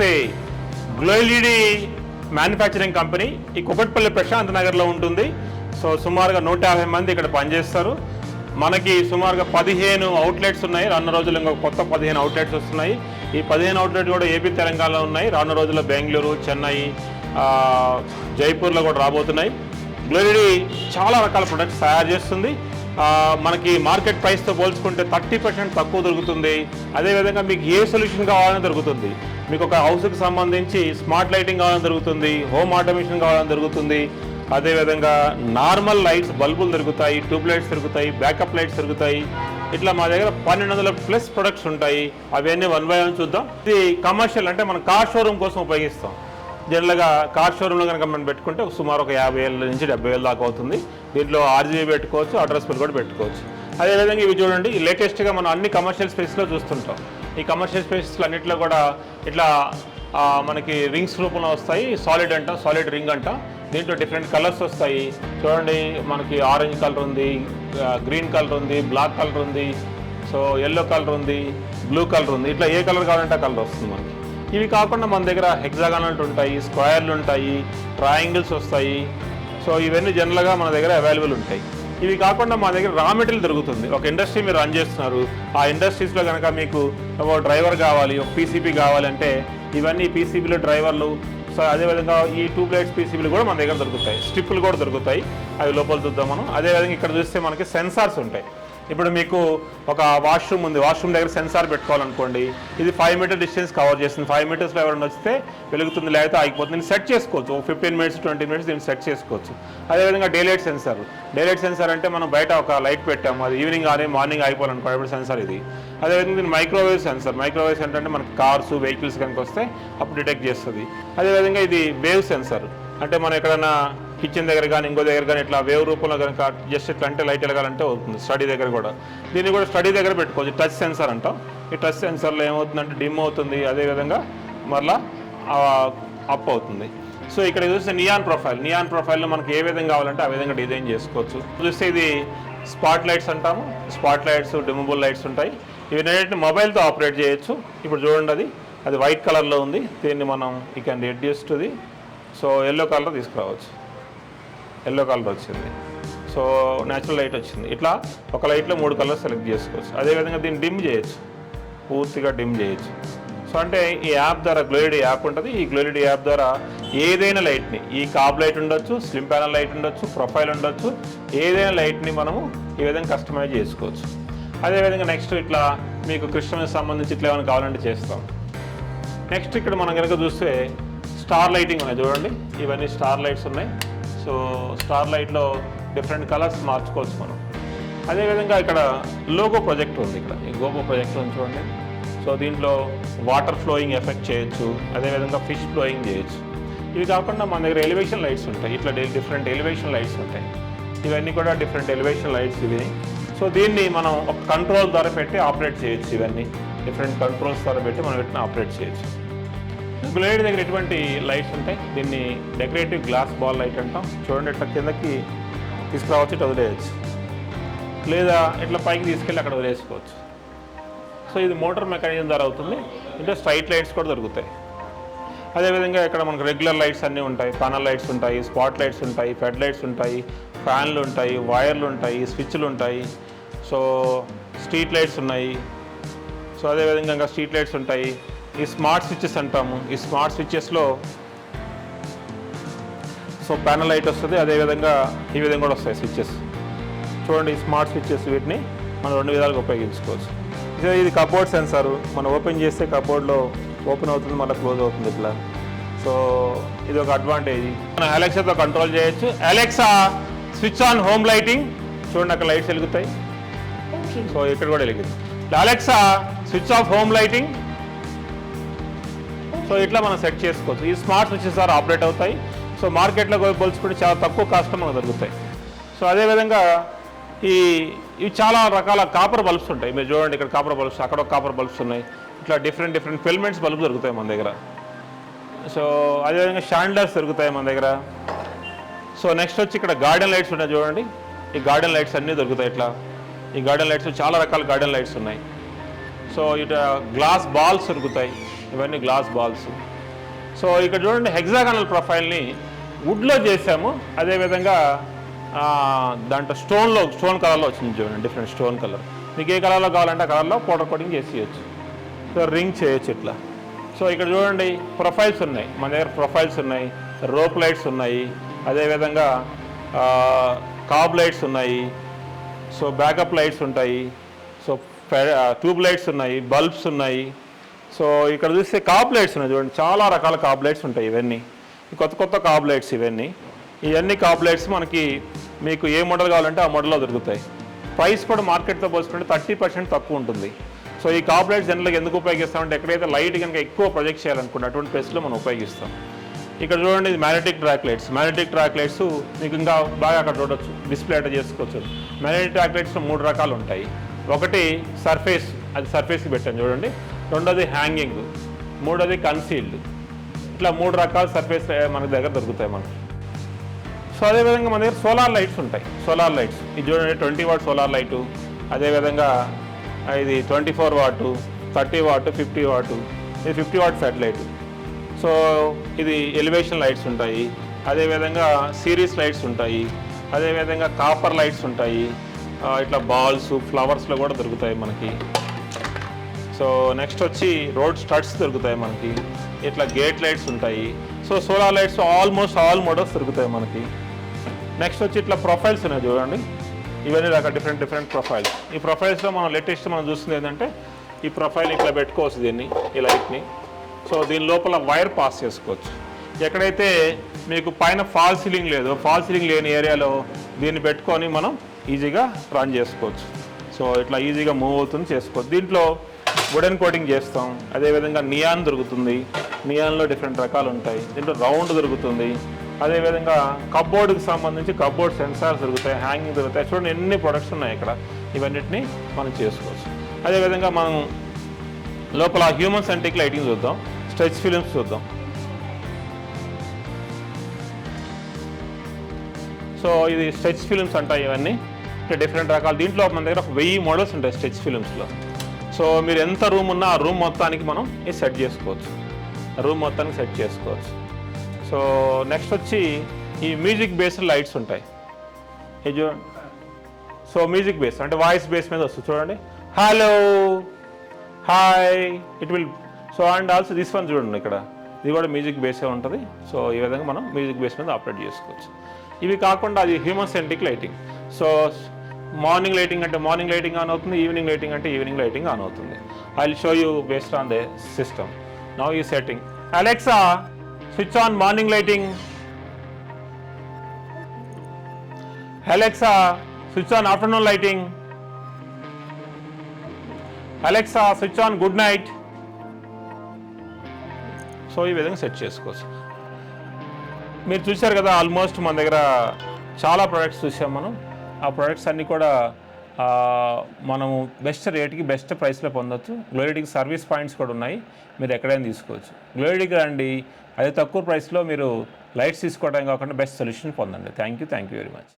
చేసే GLOLED manufacturing company ఈ కుకట్పల్లి ప్రశాంత్ నగర్లో ఉంటుంది. సో సుమారుగా 150 మంది ఇక్కడ పనిచేస్తారు. మనకి సుమారుగా 15 అవుట్లెట్స్ ఉన్నాయి. రానున్న రోజుల్లో ఇంకొక కొత్త 15 అవుట్లెట్స్ వస్తున్నాయి. ఈ 15 అవుట్లెట్ కూడా ఏపీ తెలంగాణలో ఉన్నాయి. రానున్న రోజుల్లో బెంగళూరు, చెన్నై, జైపూర్లో కూడా రాబోతున్నాయి. GLOLED చాలా రకాల ప్రొడక్ట్స్ తయారు చేస్తుంది. మనకి మార్కెట్ ప్రైస్తో పోల్చుకుంటే 30% తక్కువ దొరుకుతుంది. అదేవిధంగా మీకు ఏ సొల్యూషన్ కావాలని దొరుకుతుంది. మీకు ఒక హౌస్కి సంబంధించి స్మార్ట్ లైటింగ్ కావాలని దొరుకుతుంది, హోమ్ ఆటోమేషన్ కావాలని దొరుకుతుంది. అదేవిధంగా నార్మల్ లైట్స్, బల్బులు దొరుకుతాయి, ట్యూబ్ లైట్స్ దొరుకుతాయి, బ్యాకప్ లైట్స్ దొరుకుతాయి. ఇట్లా మా దగ్గర 1200+ ప్రొడక్ట్స్ ఉంటాయి. అవన్నీ 1 by 1 చూద్దాం. ఇది కమర్షియల్, అంటే మనం కార్ షోరూమ్ కోసం ఉపయోగిస్తాం. జనరల్గా కార్ షోరూంలో కనుక మనం పెట్టుకుంటే సుమారు ఒక 50,000 నుంచి 70,000 దాకా అవుతుంది. దీంట్లో RGB పెట్టుకోవచ్చు, అడ్రస్ బిల్ కూడా పెట్టుకోవచ్చు. అదేవిధంగా ఇవి చూడండి, ఈ లేటెస్ట్గా మనం అన్ని కమర్షియల్ స్పేస్లో చూస్తుంటాం. ఈ కమర్షియల్ స్పేస్లో అన్నింటిలో కూడా ఇట్లా మనకి రింగ్స్ రూపంలో వస్తాయి. సాలిడ్ అంటాం, సాలిడ్ రింగ్ అంటాం. దీంట్లో డిఫరెంట్ కలర్స్ వస్తాయి. చూడండి, మనకి ఆరెంజ్ కలర్ ఉంది, గ్రీన్ కలర్ ఉంది, బ్లాక్ కలర్ ఉంది, సో ఎల్లో కలర్ ఉంది, బ్లూ కలర్ ఉంది. ఇట్లా ఏ కలర్ కావాలంటే ఆ కలర్ వస్తుంది మనకి. ఇవి కాకుండా మన దగ్గర హెక్సాగానల్ ఉంటాయి, స్క్వేర్లు ఉంటాయి, ట్రయాంగిల్స్ వస్తాయి. సో ఇవన్నీ జనరల్గా మన దగ్గర అవైలబుల్ ఉంటాయి. ఇవి కాకుండా మా దగ్గర రా మెటీరియల్ దొరుకుతుంది. ఒక ఇండస్ట్రీ మీరు రన్ చేస్తున్నారు, ఆ ఇండస్ట్రీస్లో కనుక మీకు ఒక డ్రైవర్ కావాలి, ఒక PCB కావాలంటే ఇవన్నీ PCBలు, డ్రైవర్లు. సో అదేవిధంగా ఈ ట్యూబ్ లైట్స్ PCBలు కూడా మన దగ్గర దొరుకుతాయి. స్ట్రిప్పులు కూడా దొరుకుతాయి, అవి లోపల చూద్దాం మనం. అదేవిధంగా ఇక్కడ చూస్తే మనకి సెన్సార్స్ ఉంటాయి. ఇప్పుడు మీకు ఒక వాష్రూమ్ ఉంది, వాష్రూమ్ దగ్గర సెన్సార్ పెట్టుకోవాలనుకోండి. ఇది 5 మీటర్ డిస్టెన్స్ కవర్ చేస్తుంది. 5 మీటర్స్లో ఎవరైనా వస్తే వెలుగుతుంది, లేకపోతే ఆగిపోతుంది. దీన్ని సెట్ చేసుకోవచ్చు. 15 మినిట్స్ 20 మినిట్స్ దీన్ని సెట్ చేసుకోవచ్చు. అదేవిధంగా డేలైట్ సెన్సార్. డేలైట్ సెన్సార్ అంటే మనం బయట ఒక లైట్ పెట్టాము, అది ఈవినింగ్ కానీ మార్నింగ్ ఆగిపోవాలనుకోండి, అప్పుడు సెన్సార్ ఇది. అదేవిధంగా దీన్ని మైక్రోవేవ్ సెన్సార్. మైక్రోవేవ్ సెన్సార్ అంటే మనకి కార్స్, వెహికల్స్ కనుక వస్తే అప్పుడు డిటెక్ట్ చేస్తుంది. అదేవిధంగా ఇది వేవ్ సెన్సార్. అంటే మనం ఎక్కడైనా కిచెన్ దగ్గర కానీ ఇంకో దగ్గర కానీ ఇట్లా వేవ్ రూపంలో కనుక జస్ట్ ఇట్లా అంటే లైట్ వెలగాలంటే అవుతుంది. స్టడీ దగ్గర కూడా దీన్ని కూడా స్టడీ దగ్గర పెట్టుకోవచ్చు. టచ్ సెన్సార్ అంటాం. ఈ టచ్ సెన్సార్లో ఏమవుతుందంటే డిమ్ అవుతుంది, అదేవిధంగా మరలా అప్ అవుతుంది. సో ఇక్కడ చూస్తే నియాన్ ప్రొఫైల్. నియాన్ ప్రొఫైల్లో మనకి ఏ విధంగా కావాలంటే ఆ విధంగా డిజైన్ చేసుకోవచ్చు. చూస్తే ఇది స్పాట్ లైట్స్ అంటాము. స్పాట్ లైట్స్, డిమబుల్ లైట్స్ ఉంటాయి. ఇవి నేటి మొబైల్తో ఆపరేట్ చేయొచ్చు. ఇప్పుడు చూడండి, అది వైట్ కలర్లో ఉంది. దీన్ని మనం you can reduce to the, so yellow colour తీసుకురావచ్చు. ఎల్లో కలర్ వచ్చింది, సో న్యాచురల్ లైట్ వచ్చింది. ఇట్లా ఒక లైట్లో 3 కలర్స్ సెలెక్ట్ చేసుకోవచ్చు. అదేవిధంగా దీన్ని డిమ్ చేయొచ్చు, పూర్తిగా డిమ్ చేయొచ్చు. సో అంటే ఈ యాప్ ద్వారా, GLOLED యాప్ ఉంటుంది. ఈ GLOLED యాప్ ద్వారా ఏదైనా లైట్ని, ఈ కాబ్ లైట్ ఉండొచ్చు, స్లిమ్ ప్యానల్ లైట్ ఉండొచ్చు, ప్రొఫైల్ ఉండొచ్చు, ఏదైనా లైట్ని మనము ఈ విధంగా కస్టమైజ్ చేసుకోవచ్చు. అదేవిధంగా నెక్స్ట్ ఇట్లా మీకు క్రిస్టమస్ సంబంధించి ఇట్లా ఏమైనా కావాలంటే చేస్తాం. నెక్స్ట్ ఇక్కడ మనం కనుక చూస్తే స్టార్ లైటింగ్ ఉన్నాయి. చూడండి, ఇవన్నీ స్టార్ లైట్స్ ఉన్నాయి. సో స్టార్ లైట్లో డిఫరెంట్ కలర్స్ మార్చుకోవచ్చు మనం. అదేవిధంగా ఇక్కడ లోగో ప్రొజెక్ట్ ఉంది. ఇక్కడ ఈ లోగో ప్రొజెక్ట్ ఉంది చూడండి. సో దీంట్లో వాటర్ ఫ్లోయింగ్ ఎఫెక్ట్ చేయొచ్చు, అదేవిధంగా ఫిష్ ఫ్లోయింగ్ చేయొచ్చు. ఇవి కాకుండా మన దగ్గర ఎలివేషన్ లైట్స్ ఉంటాయి. ఇట్లా డిఫరెంట్ ఎలివేషన్ లైట్స్ ఉంటాయి. ఇవన్నీ కూడా డిఫరెంట్ ఎలివేషన్ లైట్స్ ఇవి. సో దీన్ని మనం ఒక కంట్రోల్ ద్వారా పెట్టి ఆపరేట్ చేయొచ్చు. ఇవన్నీ డిఫరెంట్ కంట్రోల్స్ ద్వారా పెట్టి మనం వీటిని ఆపరేట్ చేయొచ్చు. GLOLED దగ్గర ఎటువంటి లైట్స్ ఉంటాయి. దీన్ని డెకరేటివ్ గ్లాస్ బాల్ లైట్ అంటాం. చూడండి, ఇట్లా కిందకి తీసుకురావచ్చు, ఇట్లా వదిలేయచ్చు, లేదా ఇట్లా పైకి తీసుకెళ్ళి అక్కడ వదిలేసుకోవచ్చు. సో ఇది మోటార్ మెకానిజం ద్వారా అవుతుంది. ఇంకా స్ట్రైట్ లైట్స్ కూడా దొరుకుతాయి. అదేవిధంగా ఇక్కడ మనకు రెగ్యులర్ లైట్స్ అన్నీ ఉంటాయి. ప్యానల్ లైట్స్ ఉంటాయి, స్పాట్ లైట్స్ ఉంటాయి, ఫెడ్ లైట్స్ ఉంటాయి, ఫ్యాన్లు ఉంటాయి, వైర్లు ఉంటాయి, స్విచ్లు ఉంటాయి. సో స్ట్రీట్ లైట్స్ ఉన్నాయి. సో అదేవిధంగా ఇంకా స్ట్రీట్ లైట్స్ ఉంటాయి. ఈ స్మార్ట్ స్విచ్చెస్ అంటాము. ఈ స్మార్ట్ స్విచ్చెస్లో సో ప్యానల్ లైట్ వస్తుంది, అదేవిధంగా ఈ విధంగా కూడా వస్తాయి స్విచ్చెస్. చూడండి, ఈ స్మార్ట్ స్విచ్చెస్ వీటిని మనం 2 విధాలుగా ఉపయోగించుకోవచ్చు. ఇది కబోర్డ్ సెన్సారు. మనం ఓపెన్ చేస్తే కబోర్డ్లో ఓపెన్ అవుతుంది, మళ్ళీ క్లోజ్ అవుతుంది ఇట్లా. సో ఇది ఒక అడ్వాంటేజ్. మనం అలెక్సాతో కంట్రోల్ చేయొచ్చు. Alexa switch on home lighting. చూడండి, అక్కడ లైట్స్ వెలుగుతాయి. సో ఇక్కడ కూడా వెలుగుతుంది. Alexa switch off home lighting. So ఇట్లా మనం సెట్ చేసుకోవచ్చు. ఈ స్మార్ట్ స్విచెస్ ద్వారా ఆపరేట్ అవుతాయి. సో మార్కెట్లో పోల్చుకుంటే చాలా తక్కువ కాస్ట్లో మనకు దొరుకుతాయి. సో అదేవిధంగా ఇవి చాలా రకాల కాపర్ బల్బ్స్ ఉంటాయి. మీరు చూడండి, ఇక్కడ కాపర్ బల్బ్స్, అక్కడ కాపర్ బల్బ్స్ ఉన్నాయి. ఇట్లా డిఫరెంట్ ఫిల్మెంట్స్ బల్బ్స్ దొరుకుతాయి మన దగ్గర. సో అదేవిధంగా షాండర్స్ దొరుకుతాయి మన దగ్గర. సో నెక్స్ట్ వచ్చి ఇక్కడ గార్డెన్ లైట్స్ ఉన్నాయి. చూడండి, ఈ గార్డెన్ లైట్స్ అన్నీ దొరుకుతాయి. ఇట్లా ఈ గార్డెన్ లైట్స్ చాలా రకాల గార్డెన్ లైట్స్ ఉన్నాయి. సో ఇట గ్లాస్ బాల్స్ దొరుకుతాయి. ఇవన్నీ గ్లాస్ బాల్స్. సో ఇక్కడ చూడండి హెక్సాగానల్ ప్రొఫైల్ని వుడ్లో చేసాము. అదేవిధంగా దాంట్లో స్టోన్ కలర్లో వచ్చింది చూడండి, డిఫరెంట్ స్టోన్ కలర్. మీకు ఏ కలర్లో కావాలంటే ఆ కలర్లో పౌడర్ కోటింగ్ చేసేయచ్చు. సో రింగ్ చేయొచ్చు ఇట్లా. సో ఇక్కడ చూడండి ప్రొఫైల్స్ ఉన్నాయి మన దగ్గర, ప్రొఫైల్స్ ఉన్నాయి, రోప్ లైట్స్ ఉన్నాయి, అదేవిధంగా కాబ్ లైట్స్ ఉన్నాయి, సో బ్యాకప్ లైట్స్ ఉంటాయి, సో ట్యూబ్ లైట్స్ ఉన్నాయి, బల్బ్స్ ఉన్నాయి. సో ఇక్కడ చూస్తే కాబ్ లైట్స్ ఉన్నాయి చూడండి, చాలా రకాల కాబ్ లైట్స్ ఉంటాయి. ఇవన్నీ కొత్త కాబ్ లైట్స్ ఇవన్నీ కాబ్ లైట్స్ మనకి మీకు ఏ మోడల్ కావాలంటే ఆ మోడల్లో దొరుకుతాయి. ప్రైస్ కూడా మార్కెట్తో పోల్చుకుంటే 30% తక్కువ ఉంటుంది. సో ఈ కాబ్ లైట్స్ జనరల్గా ఎందుకు ఉపయోగిస్తామంటే ఎక్కడైతే లైట్ కనుక ఎక్కువ ప్రొజెక్ట్ చేయాలనుకుంటే అటువంటి ప్లేస్లో మనం ఉపయోగిస్తాం. ఇక్కడ చూడండి ఇది మ్యాగ్నెటిక్ ట్రాక్ లైట్స్ మీకు ఇంకా బాగా అక్కడ చూడొచ్చు, డిస్ప్లే అట్లా చేసుకోవచ్చు. మ్యాగ్నెటిక్ ట్రాక్ లైట్స్ 3 రకాలు ఉంటాయి. ఒకటి సర్ఫేస్, అది సర్ఫేస్కి పెట్టాను చూడండి. రెండోది హ్యాంగింగ్, మూడోది కన్సీల్డ్. ఇట్లా 3 రకాల సర్ఫేస్ మన దగ్గర దొరుకుతాయి మనకి. సో అదేవిధంగా మన దగ్గర సోలార్ లైట్స్ ఉంటాయి. ఇది చూడండి 20 వాట్ సోలార్ లైటు, అదేవిధంగా ఇది 24 వాటు, 30 వాట్, 50 వాటు, ఇది 50 వాట్ ఫెడ్ లైట్. సో ఇది ఎలివేషన్ లైట్స్ ఉంటాయి, అదేవిధంగా సిరీస్ లైట్స్ ఉంటాయి, అదేవిధంగా కాపర్ లైట్స్ ఉంటాయి. ఇట్లా బాల్స్, ఫ్లవర్స్లో కూడా దొరుకుతాయి మనకి. సో నెక్స్ట్ వచ్చి రోడ్ స్టడ్స్ దొరుకుతాయి మనకి. ఇట్లా గేట్ లైట్స్ ఉంటాయి. So solar lights almost all models దొరుకుతాయి మనకి. నెక్స్ట్ వచ్చి ఇట్లా ప్రొఫైల్స్ ఉన్నాయి చూడండి, ఇవన్నీ రకాల డిఫరెంట్ ప్రొఫైల్స్. ఈ ప్రొఫైల్స్లో మనం లేటెస్ట్ మనం చూస్తుంది ఏంటంటే ఈ ప్రొఫైల్ ఇట్లా పెట్టుకోవచ్చు దీన్ని, ఈ లైట్ని. సో దీని లోపల వైర్ పాస్ చేసుకోవచ్చు. ఎక్కడైతే మీకు పైన ఫాల్ సీలింగ్ లేని ఏరియాలో దీన్ని పెట్టుకొని మనం ఈజీగా రన్ చేసుకోవచ్చు. సో ఇట్లా ఈజీగా మూవ్ అవుతుంది, చేసుకోవచ్చు. దీంట్లో వుడెన్ కోటింగ్ చేస్తాం, అదేవిధంగా నియాన్ దొరుకుతుంది. నియాన్లో డిఫరెంట్ రకాలు ఉంటాయి. దీంట్లో రౌండ్ దొరుకుతుంది, అదేవిధంగా కప్బోర్డ్కి సంబంధించి కప్బోర్డ్ సెన్సార్స్ దొరుకుతాయి, హ్యాంగింగ్ దొరుకుతాయి. చూడండి ఎన్ని ప్రొడక్ట్స్ ఉన్నాయి ఇక్కడ, ఇవన్నిటిని మనం చేసుకోవచ్చు. అదేవిధంగా మనం లోపల హ్యూమన్ సెంట్రిక్ లైటింగ్ చూద్దాం, స్ట్రెచ్ ఫిలిమ్స్ చూద్దాం. సో ఇది స్ట్రెచ్ ఫిలిమ్స్ అంటాయి ఇవన్నీ, డిఫరెంట్ రకాలు. దీంట్లో మన దగ్గర 1000 మోడల్స్ ఉంటాయి స్ట్రెచ్ ఫిలిమ్స్లో. సో మీరు ఎంత రూమ్ ఉన్నా ఆ రూమ్ మొత్తానికి మనం ఇది సెట్ చేసుకోవచ్చు, సో నెక్స్ట్ వచ్చి ఈ మ్యూజిక్ బేస్డ్ లైట్స్ ఉంటాయి. ఇది సో మ్యూజిక్ బేస్ అంటే వాయిస్ బేస్ మీద వస్తుంది చూడండి. Hello, hi, it will. So and also this one చూడండి, ఇక్కడ ఇది కూడా మ్యూజిక్ బేసే ఉంటుంది. సో ఈ విధంగా మనం మ్యూజిక్ బేస్ మీద ఆపరేట్ చేసుకోవచ్చు. ఇవి కాకుండా అది human centric lighting. So morning lighting అంటే మార్నింగ్ లైటింగ్ ఆన్ అవుతుంది, ఈవినింగ్ లైటింగ్ అంటే ఈవినింగ్ లైటింగ్ ఆన్ అవుతుంది. I will show you based on the system. Now ఈ setting. Alexa, switch on morning lighting. Alexa, switch on afternoon lighting. Alexa, switch on good night. So ఈ విధంగా set చేసుకోవచ్చు. మీరు చూశారు కదా, almost మన దగ్గర చాలా ప్రొడక్ట్స్ చూసాం మనం. ఆ ప్రొడక్ట్స్ అన్నీ కూడా మనము బెస్ట్ రేట్కి బెస్ట్ ప్రైస్లో పొందొచ్చు. గ్లోయిడ్కి సర్వీస్ పాయింట్స్ కూడా ఉన్నాయి, మీరు ఎక్కడైనా తీసుకోవచ్చు. గ్లోయిడ్కి రండి, అదే తక్కువ ప్రైస్లో మీరు లైట్స్ తీసుకోవడం కాకుండా బెస్ట్ సొల్యూషన్ పొందండి. Thank you very much.